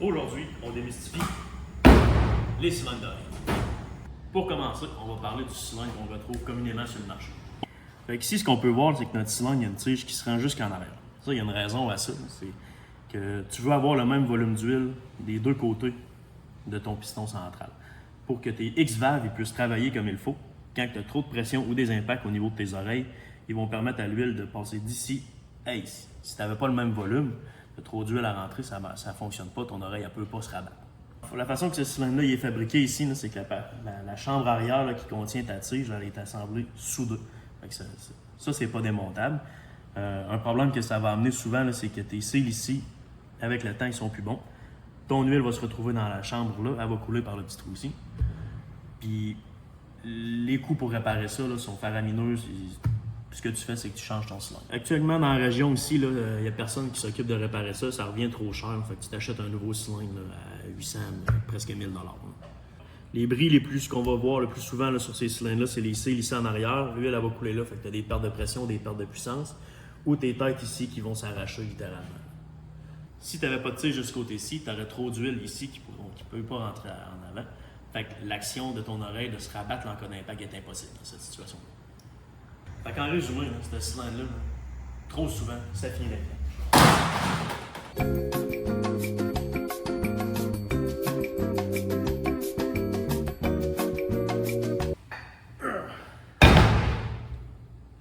Aujourd'hui, on démystifie les cylindres d'oreille. Pour commencer, on va parler du cylindre qu'on retrouve communément sur le marché. Fait ici, ce qu'on peut voir, c'est que notre cylindre, il y a une tige qui se rend jusqu'en arrière. Ça, il y a une raison à ça. C'est que tu veux avoir le même volume d'huile des deux côtés de ton piston central pour que tes X-valves puissent travailler comme il faut. Quand tu as trop de pression ou des impacts au niveau de tes oreilles, ils vont permettre à l'huile de passer d'ici à ici. Si tu n'avais pas le même volume, tu as trop d'huile à rentrer, ça ne fonctionne pas, ton oreille ne peut pas se rabattre. La façon que ce cylindre-là est fabriqué ici, c'est que la chambre arrière là, qui contient ta tige, elle est assemblée sous deux. Ça c'est pas démontable. Un problème que ça va amener souvent, c'est que tes cils ici, avec le temps, ils sont plus bons. Ton huile va se retrouver dans la chambre là, elle va couler par le petit trou ici. Puis les coûts pour réparer ça là, sont faramineux. Ce que tu fais, c'est que tu changes ton cylindre. Actuellement, dans la région ici, il n'y a personne qui s'occupe de réparer ça. Ça revient trop cher. Fait que tu t'achètes un nouveau cylindre là, à 800, presque 1000 $. Les bris les plus qu'on va voir le plus souvent là, sur ces cylindres-là, c'est les cils ici en arrière. L'huile, elle va couler là. Fait que tu as des pertes de pression, des pertes de puissance. Ou tes têtes ici qui vont s'arracher littéralement. Si tu n'avais pas de tige de ce côté-ci, tu aurais trop d'huile ici qui ne peut pas rentrer en avant. Fait que l'action de ton oreille de se rabattre en cas d'impact est impossible dans cette situation-là. Fait qu'en résumé, ce cylindre-là, trop souvent, ça finit l'écran.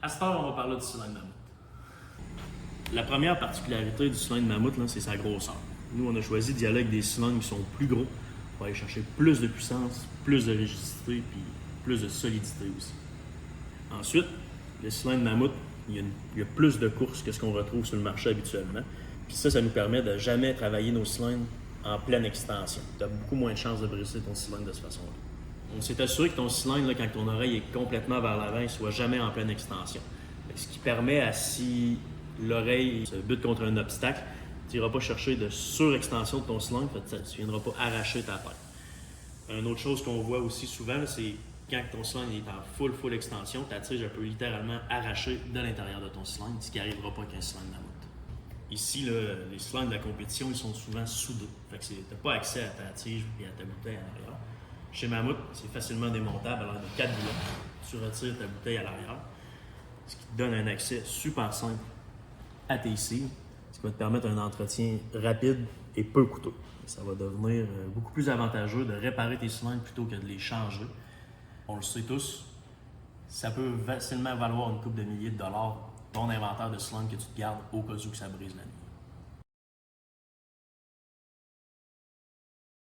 À cette heure, on va parler du cylindre Mammut. La première particularité du cylindre Mammut, c'est sa grosseur. Nous, on a choisi d'y aller avec des cylindres qui sont plus gros pour aller chercher plus de puissance, plus de rigidité, puis plus de solidité aussi. Ensuite, le cylindre Mammut, il y a plus de courses que ce qu'on retrouve sur le marché habituellement. Puis ça nous permet de jamais travailler nos cylindres en pleine extension. Tu as beaucoup moins de chances de briser ton cylindre de cette façon-là. On s'est assuré que ton cylindre, là, quand ton oreille est complètement vers l'avant, il ne soit jamais en pleine extension. Ce qui permet à si l'oreille se bute contre un obstacle, tu n'iras pas chercher de surextension de ton cylindre, tu ne viendras pas arracher ta tête. Une autre chose qu'on voit aussi souvent, c'est quand ton cylindre est en full extension, ta tige peut littéralement arracher de l'intérieur de ton cylindre, ce qui n'arrivera pas avec un cylindre Mammut. Ici, là, les cylindres de la compétition, ils sont souvent soudés. Fait que tu n'as pas accès à ta tige et à ta bouteille à l'arrière. Chez Mammut, c'est facilement démontable à l'aide de 4 boulons. Tu retires ta bouteille à l'arrière, ce qui te donne un accès super simple à tes cils, ce qui va te permettre un entretien rapide et peu coûteux. Ça va devenir beaucoup plus avantageux de réparer tes cylindres plutôt que de les changer. On le sait tous, ça peut facilement valoir une couple de milliers de dollars ton inventaire de cylindres que tu te gardes au cas où ça brise la nuit.